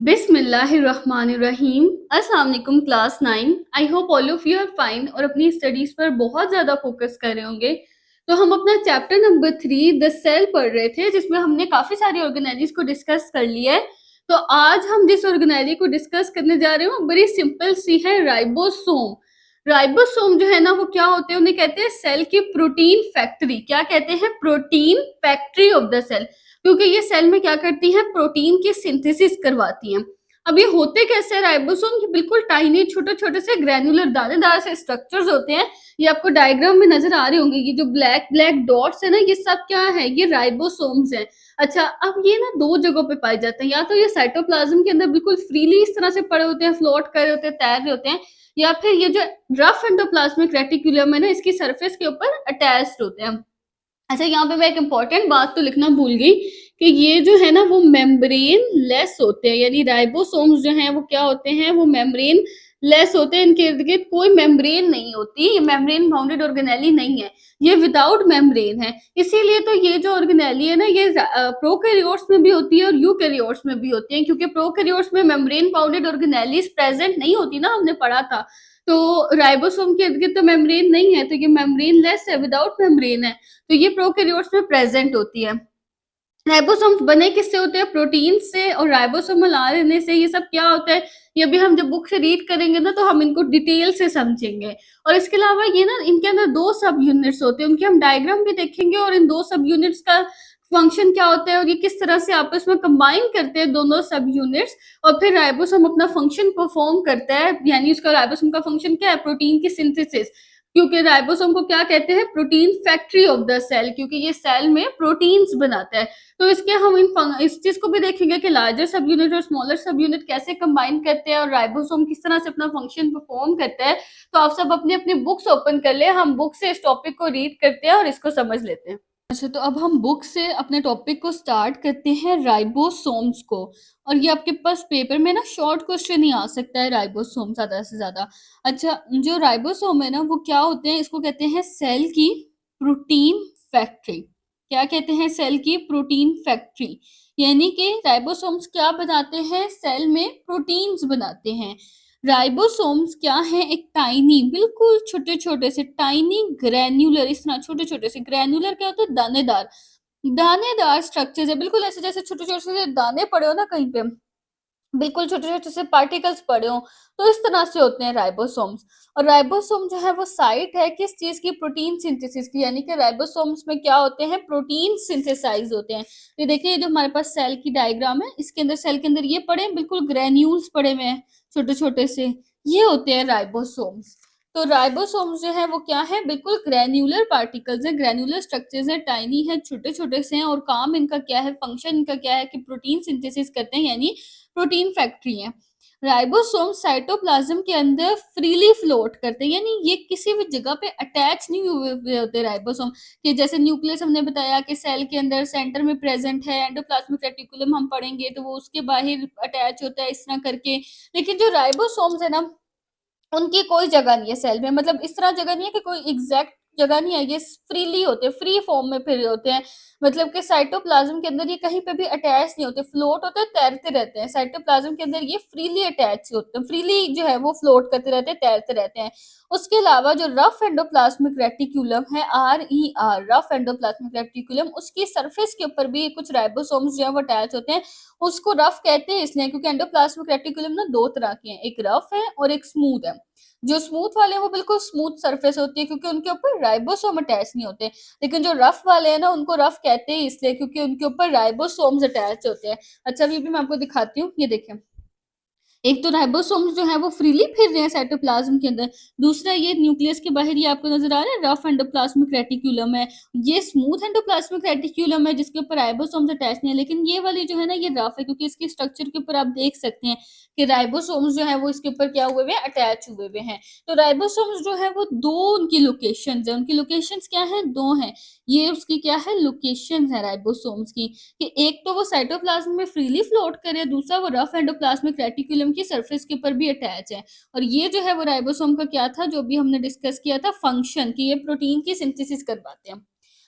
बिस्मिल्लाहिर्रहमानिर्रहीम। अस्सलाम वालेकुम class 9। I hope all of you are fine और अपनी स्टडीज पर बहुत ज़्यादा फोकस कर रहे होंगे। तो हम अपना चैप्टर नंबर 3 द सेल पढ़ रहे थे, जिसमें हमने काफ़ी सारी ऑर्गेनाइजीज को डिस्कस कर लिया है। तो आज हम जिस ऑर्गेनाइजी को डिस्कस करने जा रहे हैं वो बड़ी सिंपल सी है, राइबोसोम। राइबोसोम जो है ना वो क्या होते हैं, उन्हें कहते हैं सेल की प्रोटीन फैक्ट्री। क्या कहते हैं? Protein factory of the cell. क्योंकि ये सेल में क्या करती हैं, प्रोटीन की सिंथेसिस करवाती हैं। अब ये होते कैसे हैं राइबोसोम? ये बिल्कुल टाइनी छोटे-छोटे से ग्रैन्युलर दानेदार से स्ट्रक्चर्स होते हैं। ये आपको डायग्राम में नज़र आ रहे होंगे, ये जो ब्लैक ब्लैक डॉट्स है ना, ये सब क्या है? ये राइबोसोम्स हैं। अच्छा, अब ये ना 2 जगहों पे पाए जाते हैं, या तो ये साइटोप्लाज्म के अंदर बिल्कुल फ्रीली इस तरह से पड़े होते हैं, फ्लोट कर रहे होते हैं, तैर रहे होते हैं, या फिर ये जो रफ एंडोप्लाज्मिक रेटिक्यूलम है ना, इसकी सरफेस के ऊपर अटैच्ड होते हैं। अच्छा, यहाँ पे मैं एक इम्पॉर्टेंट बात तो लिखना भूल गई कि ये जो है ना वो मेम्ब्रेन लेस होते हैं, यानी राइबोसोम्स जो हैं वो क्या होते हैं, वो मेम्ब्रेन लेस होते हैं। इनके इर्द गिर्द कोई मेम्ब्रेन नहीं होती, ये मेम्ब्रेन बाउंडेड ऑर्गेनेली नहीं है, ये विदाउट मेम्ब्रेन है। इसीलिए तो ये जो ऑर्गेनेली है ना, ये प्रोकैरियोट्स में भी होती है और यूकैरियोट्स में भी होती है, क्योंकि प्रोकैरियोट्स में मेम्ब्रेन बाउंडेड ऑर्गेनेलीज प्रेजेंट नहीं होती ना, हमने पढ़ा था। तो राइबोसोम के इर्द गिर्द तो मेम्ब्रेन नहीं है, तो ये मेम्ब्रेन लेस है, विदाउट मेम्ब्रेन है। तो ये प्रोकैरियोट्स में प्रेजेंट होती है। राइबोसोम्स बने किससे होते हैं? प्रोटीन से और राइबोसोमल आरएनए से। ये सब क्या होता है, ये भी हम जब बुक से रीड करेंगे ना तो हम इनको डिटेल से समझेंगे। और इसके अलावा ये ना इनके अंदर 2 सब यूनिट्स होते हैं, उनके हम डायग्राम भी देखेंगे, और इन 2 सब यूनिट्स का फंक्शन क्या होता है और ये किस तरह से आपस में कंबाइन करते हैं दोनों सब यूनिट्स, और फिर राइबोसोम अपना फंक्शन परफॉर्म करता है। यानी उसका राइबोसोम का फंक्शन क्या है? प्रोटीन की सिंथेसिस। क्योंकि राइबोसोम को क्या कहते हैं? Protein factory of the cell, क्योंकि ये सेल में प्रोटीन्स बनाता है। तो इसके हम इस चीज को भी देखेंगे कि लार्जर सब यूनिट और स्मॉलर सब यूनिट कैसे कंबाइन करते हैं और राइबोसोम किस तरह से अपना फंक्शन परफॉर्म करता है। तो आप सब अपनी अपनी बुक्स ओपन कर ले, हम बुक से इस टॉपिक को रीड करते हैं और इसको समझ लेते हैं। अच्छा, तो अब हम बुक से अपने टॉपिक को स्टार्ट करते हैं, राइबोसोम्स को। और ये आपके पास पेपर में ना शॉर्ट क्वेश्चन ही आ सकता है, राइबोसोम ज़्यादा से ज़्यादा। अच्छा, जो राइबोसोम है ना वो क्या होते हैं, इसको कहते हैं सेल की प्रोटीन फैक्ट्री। क्या कहते हैं? सेल की प्रोटीन फैक्ट्री। यानी कि राइबोसोम्स क्या बनाते हैं? सेल में प्रोटीन्स बनाते हैं। राइबोसोम्स क्या है? एक टाइनी, बिल्कुल छोटे छोटे से टाइनी ग्रैन्युलर, इस तरह छोटे छोटे से। ग्रैन्युलर क्या होता है? दानेदार। दानेदार स्ट्रक्चर्स है, बिल्कुल ऐसे जैसे छोटे छोटे से दाने पड़े हो ना कहीं पे, बिल्कुल छोटे छोटे से पार्टिकल्स पड़े हों, तो इस तरह से होते हैं राइबोसोम्स। और राइबोसोम जो है वो साइट है किस चीज की? प्रोटीन सिंथेसिस की। यानी कि राइबोसोम्स में क्या होते हैं? प्रोटीन सिंथेसाइज होते हैं। ये देखिए, ये जो हमारे पास सेल की डायग्राम है, इसके अंदर सेल के अंदर ये पड़े हैं, बिल्कुल ग्रेन्यूल्स पड़े हुए हैं छोटे छोटे से, ये होते हैं राइबोसोम्स। तो राइबोसोम्स जो है वो क्या है? बिल्कुल ग्रेन्युलर पार्टिकल्स हैं, ग्रेन्युलर स्ट्रक्चर्स हैं, टाइनी है, छोटे छोटे से हैं। और काम इनका क्या है? फंक्शन इनका क्या है कि प्रोटीन सिंथेसिस करते हैं, यानी प्रोटीन फैक्ट्री है। राइबोसोम साइटोप्लाज्म के अंदर फ्रीली फ्लोट करते हैं, यानी ये किसी भी जगह पे अटैच नहीं हुए हुए होते राइबोसोम। कि जैसे न्यूक्लियस हमने बताया कि सेल के अंदर सेंटर में प्रेजेंट है, एंडोप्लाज्मिक रेटिकुलम हम पढ़ेंगे तो वो उसके बाहर अटैच होता है इस तरह करके। लेकिन जो राइबोसोम्स है ना, उनकी कोई जगह नहीं है सेल में, मतलब इस तरह जगह नहीं है कि कोई एग्जैक्ट जगह नहीं है, ये फ्रीली होते हैं, फ्री फॉर्म में फिर होते हैं। मतलब कि साइटोप्लाज्म के अंदर ये कहीं पे भी अटैच नहीं होते, फ्लोट होते हैं, तैरते रहते हैं। साइटोप्लाज्म के अंदर ये फ्रीली अटैच होते हैं, फ्रीली जो है वो फ्लोट करते रहते हैं, तैरते रहते हैं। उसके अलावा जो रफ एंडोप्लाज्मिक रेटिक्यूलम है, RER, रफ एंडोप्लाज्मिक रेटिक्यूलम, उसकी सरफेस के ऊपर भी कुछ राइबोसोम्स जो है वो अटैच होते हैं। उसको रफ कहते हैं इसलिए क्योंकि एंडोप्लाज्मिक रेटिकुलम ना 2 तरह के हैं, एक रफ है और एक स्मूथ है। जो स्मूथ वाले हैं वो बिल्कुल स्मूथ सरफेस होती है क्योंकि उनके ऊपर राइबोसोम अटैच नहीं होते। लेकिन जो रफ वाले हैं ना, उनको रफ कहते हैं इसलिए क्योंकि उनके ऊपर राइबोसोम्स अटैच होते हैं। अच्छा, अभी भी मैं आपको दिखाती हूँ, ये देखें। एक तो राइबोसोम्स जो है वो फ्रीली फिर रहे हैं साइटोप्लाज्म के अंदर। दूसरा, ये न्यूक्लियस के बाहर ये आपको नजर आ रहा है, रफ एंडोप्लाज्मिक रेटिक्यूलम है। ये स्मूथ एंडोप्लाज्मिक रेटिक्यूलम है जिसके ऊपर राइबोसोम्स अटैच नहीं है। लेकिन ये वाली जो है ना, ये रफ है क्योंकि इसके स्ट्रक्चर के ऊपर आप देख सकते हैं कि राइबोसोम्स जो है वो इसके ऊपर क्या हुए हुए हैं? अटैच हुए हुए हैं। तो राइबोसोम्स जो है वो 2 उनकी लोकेशंस है। उनकी लोकेशंस क्या है? 2 हैं। ये उसकी क्या है? लोकेशंस है राइबोसोम्स की, कि एक तो वो साइटोप्लाज्म में फ्रीली फ्लोट करे, दूसरा वो रफ एंडोप्लाज्मिक रेटिकुलम की सरफेस के ऊपर भी अटैच है। और ये जो है वो राइबोसोम का क्या था, जो भी हमने डिस्कस किया था, फंक्शन, कि ये प्रोटीन की सिंथेसिस करवाते हैं।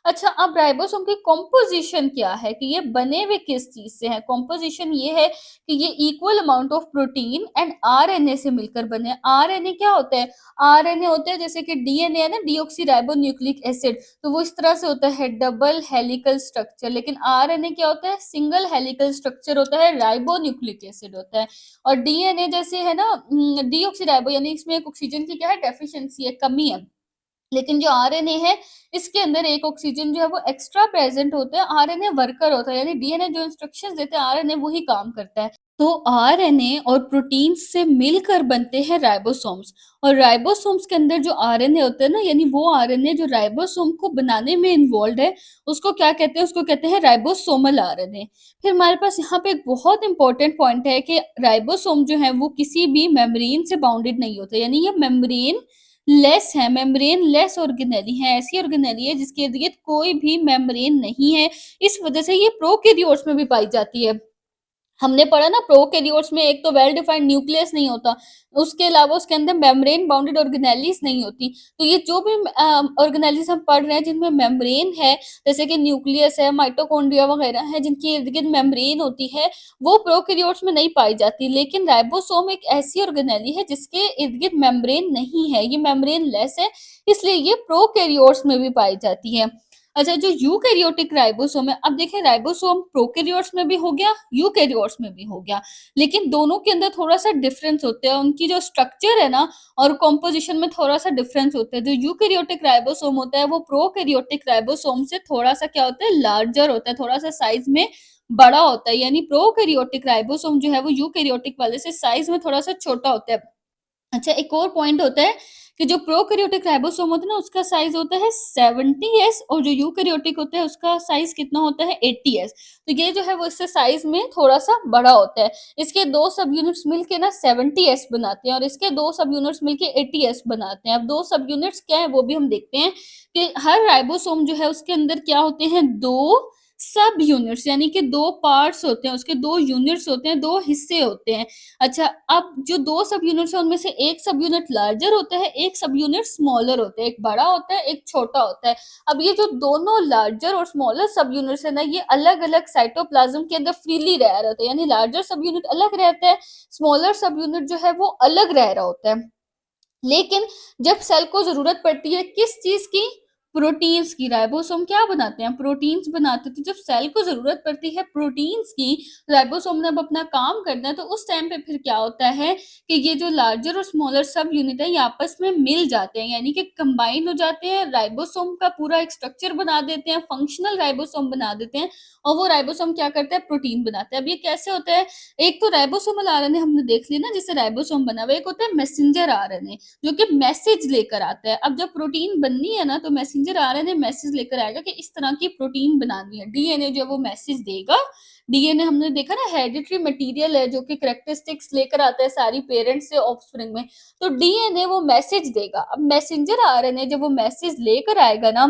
अच्छा, अब राइबोसोम की कॉम्पोजिशन क्या है कि ये बने हुए किस चीज़ से हैं? कॉम्पोजिशन ये है कि ये equal amount of protein and RNA से मिलकर बने हैं। आरएनए क्या होता है? आरएनए होता है जैसे कि डीएनए है ना, डीऑक्सीराइबोन्यूक्लिक एसिड, तो वो इस तरह से होता है डबल हेलिकल स्ट्रक्चर। लेकिन आरएनए क्या होता है? सिंगल हेलिकल स्ट्रक्चर होता है, राइबोन्यूक्लिक एसिड होता है। और डीएनए जैसे है ना, डीऑक्सीराइबो यानी इसमें एक ऑक्सीजन की क्या है? डेफिशिएंसी है, कमी है। लेकिन जो आरएनए है, इसके अंदर एक ऑक्सीजन जो है वो एक्स्ट्रा प्रेजेंट होता है, आरएनए वर्कर होता है, यानी डीएनए जो इंस्ट्रक्शंस देते हैं आरएनए वही काम करता है। तो आरएनए और प्रोटीन से मिलकर बनते हैं राइबोसोम्स, और राइबोसोम्स के अंदर जो आरएनए होता है ना, यानी वो आरएनए जो राइबोसोम को बनाने में इन्वॉल्व है, उसको क्या कहते हैं? उसको कहते हैं राइबोसोमल आरएनए। फिर हमारे पास यहाँ पे एक बहुत इंपॉर्टेंट पॉइंट है कि राइबोसोम जो है वो किसी भी मेम्ब्रेन से बाउंडेड नहीं होते, यानी ये मेम्ब्रेन लेस है, मेम्ब्रेन लेस ऑर्गेनेली है, ऐसी ऑर्गेनेली है जिसके इर्द-गिर्द कोई भी मेम्ब्रेन नहीं है। इस वजह से ये प्रोकैरियोट्स में भी पाई जाती है। हमने पढ़ा ना, प्रोकैरियोट्स में एक तो वेल डिफाइंड न्यूक्लियस नहीं होता, उसके अलावा उसके अंदर मेम्ब्रेन बाउंडेड ऑर्गेनेलीज़ नहीं होती। तो ये जो भी ऑर्गेनेलीज़ हम पढ़ रहे हैं जिनमें मेम्ब्रेन है, जैसे कि न्यूक्लियस है, माइटोकॉन्ड्रिया वगैरह है जिनके इर्द-गिर्द मेम्ब्रेन होती है, वो प्रोकैरियोट्स में नहीं पाई जाती। लेकिन राइबोसोम एक ऐसी ऑर्गेनेली है जिसके इर्द-गिर्द मेम्ब्रेन नहीं है, ये मेम्ब्रेन लेस है, इसलिए ये प्रोकैरियोट्स में भी पाई जाती है। अच्छा, जो यूकैरियोटिक राइबोसोम है, अब देखें राइबोसोम प्रोकैरियोट्स में भी हो गया, यूकैरियोट्स में भी हो गया, लेकिन दोनों के अंदर थोड़ा-सा डिफरेंस होता है, उनकी जो स्ट्रक्चर है ना और कॉम्पोजिशन में थोड़ा-सा डिफरेंस होता है। जो यूकैरियोटिक राइबोसोम होता है वो प्रोकैरियोटिक राइबोसोम से थोड़ा-सा क्या होता है? लार्जर होता है, थोड़ा-सा साइज़ में बड़ा होता है, यानी प्रोकैरियोटिक राइबोसोम जो है वो यूकैरियोटिक वाले से साइज़ में थोड़ा-सा छोटा होता है। अच्छा, एक और पॉइंट होता है कि जो प्रोकैरियोटिक राइबोसोम होता है ना, उसका साइज़ होता है 70s, और जो यूकैरियोटिक होता है उसका साइज़ कितना होता है? 80s। तो ये जो है वो इससे साइज़ में थोड़ा-सा बड़ा होता है। इसके 2 सब यूनिट्स मिलके ना 70s बनाते हैं, और इसके 2 सब यूनिट्स मिलके 80s बनाते हैं। अब 2 सब यूनिट्स क्या है वो भी हम देखते हैं कि हर राइबोसोम जो है उसके अंदर क्या होते हैं? 2 सब यूनिट्स, यानी कि 2 पार्ट्स होते हैं, उसके 2 यूनिट्स होते हैं, 2 हिस्से होते हैं। अच्छा, अब जो 2 सब यूनिट्स हैं उनमें से एक सब यूनिट लार्जर होता है, एक सब यूनिट स्मॉलर होता है, एक बड़ा होता है, एक छोटा होता है। अब ये जो दोनों लार्जर और स्मॉलर सब यूनिट्स है ना, ये अलग-अलग साइटोप्लाज़्म के अंदर फ्रीली रह रहे होते हैं, यानी लार्जर सब यूनिट अलग रहता है, स्मॉलर सब यूनिट जो है वो अलग रह रहा होता है। लेकिन जब सेल को ज़रूरत पड़ती है किस चीज़ की? प्रोटीन्स की। राइबोसोम क्या बनाते हैं? प्रोटीन्स बनाते हैं। तो जब सेल को ज़रूरत पड़ती है प्रोटीन्स की, राइबोसोम ने अब अपना काम करना है, तो उस टाइम पे फिर क्या होता है कि ये जो लार्जर और स्मॉलर सब यूनिट है, ये आपस में मिल जाते हैं, यानी कि कंबाइन हो जाते हैं, राइबोसोम का पूरा एक स्ट्रक्चर बना देते हैं, फंक्शनल राइबोसोम बना देते हैं, और वो राइबोसोम क्या करता है? प्रोटीन बनाता है। अब ये कैसे होता है? एक तो राइबोसोमल आरएनए हमने देख लिया ना, जिससे राइबोसोम बना हुआ है, एक होता है मैसेंजर आरएनए, जो कि मैसेज लेकर आता है। अब जब प्रोटीन बननी है ना, तो मैसेंजर आरएनए मैसेज लेकर आएगा कि इस तरह की प्रोटीन बनानी है। डीएनए जो है वो मैसेज देगा। डीएनए हमने देखा ना, हेरिडिटरी मटेरियल है जो कि कैरेक्टरिस्टिक्स लेकर आता है सारी पेरेंट्स से ऑफस्प्रिंग में। तो डीएनए वो मैसेज देगा। अब मैसेंजर आरएनए जब वो मैसेज लेकर आएगा ना,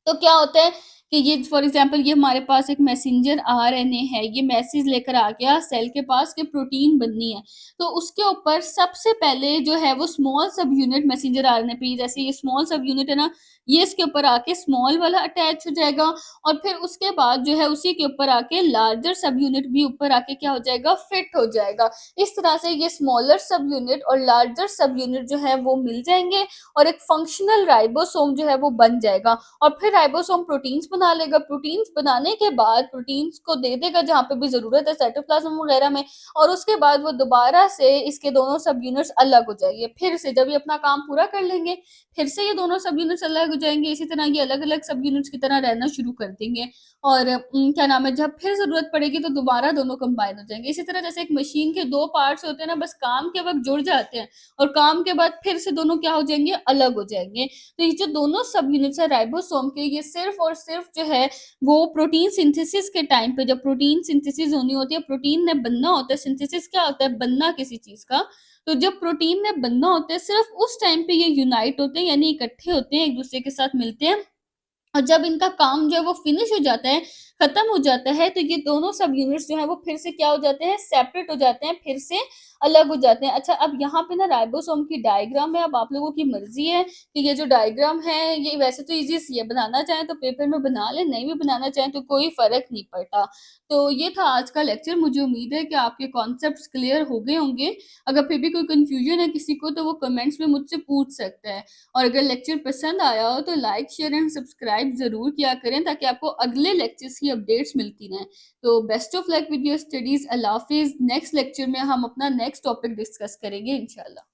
तो क्या होता है कि ये फॉर एग्जांपल ये हमारे पास एक मैसेंजर आरएनए है, ये मैसेज लेकर आ गया सेल के पास कि प्रोटीन बननी है। तो उसके ऊपर सबसे पहले जो है वो स्मॉल सब यूनिट मैसेंजर आरएनए पे, जैसे ये स्मॉल सब यूनिट है ना, ये इसके ऊपर आके स्मॉल वाला अटैच हो जाएगा, और फिर उसके बाद जो है उसी के ऊपर आके लार्जर सब यूनिट भी ऊपर आके क्या हो जाएगा? फिट हो जाएगा। इस तरह से ये स्मॉलर सब यूनिट और लार्जर सब यूनिट जो है वो मिल जाएँगे, और एक फंक्शनल राइबोसोम जो है वो बन जाएगा। और फिर राइबोसोम प्रोटीन्स बना लेगा। प्रोटीन्स बनाने के बाद प्रोटीन्स को दे देगा जहाँ पे भी ज़रूरत है साइटोप्लाज़्म वगैरह में, और उसके बाद वो दोबारा से इसके दोनों सब यूनिट्स अलग हो जाएँगे। फिर से जब ये अपना काम पूरा कर लेंगे, फिर से ये दोनों सब यूनिट्स अलग हो जाएँगे। इसी तरह ये अलग-अलग सब यूनिट्स की तरह रहना शुरू कर देंगे, और क्या नाम है, जब फिर ज़रूरत पड़ेगी तो दोबारा दोनों कंबाइन हो जाएँगे। इसी तरह जैसे एक मशीन के 2 पार्ट्स होते हैं ना, बस काम के वक़्त जुड़ जाते हैं, और काम के बाद फिर से दोनों क्या हो जाएँगे? अलग हो जाएँगे। तो ये जो दोनों सब यूनिट्स है राइबोसोम के, ये सिर्फ और सिर्फ जो है वो प्रोटीन सिंथेसिस के टाइम पे, जब प्रोटीन सिंथेसिस होनी होती है, प्रोटीन ने बनना होता है, सिंथेसिस क्या होता है? बनना किसी चीज़ का। तो जब प्रोटीन ने बनना होता है सिर्फ उस टाइम पे ये यूनाइट होते हैं, यानी इकट्ठे होते हैं, एक-दूसरे के साथ मिलते हैं, और जब इनका काम जो है वो फिनिश हो जाता है, खत्म हो जाता है, तो ये दोनों सब यूनिट्स जो हैं वो फिर से क्या हो जाते हैं, सेपरेट हो जाते हैं, फिर से अलग हो जाते हैं। अच्छा, अब यहाँ पे ना राइबोसोम की डायग्राम है, अब आप लोगों की मर्ज़ी है कि ये जो डायग्राम है, ये वैसे तो ईज़ी सी है, बनाना चाहें तो पेपर में बना लें, नहीं भी बनाना चाहें तो कोई फ़र्क नहीं पड़ता। तो ये था आज का लेक्चर, मुझे उम्मीद है कि आपके कॉन्सेप्ट्स क्लियर हो गए होंगे। अगर फिर भी कोई कन्फ्यूज़न है किसी को, तो वो कमेंट्स में मुझसे पूछ सकता है। और अगर लेक्चर पसंद आया हो तो लाइक, शेयर एंड सब्सक्राइब ज़रूर किया करें, ताकि आपको अगले लेक्चर्स की अपडेट्स मिलती रहें। तो best of luck with your studies. अल्लाह हाफ़िज़। नेक्स्ट लेक्चर में हम अपना नेक्स्ट टॉपिक डिस्कस करेंगे इंशाल्लाह।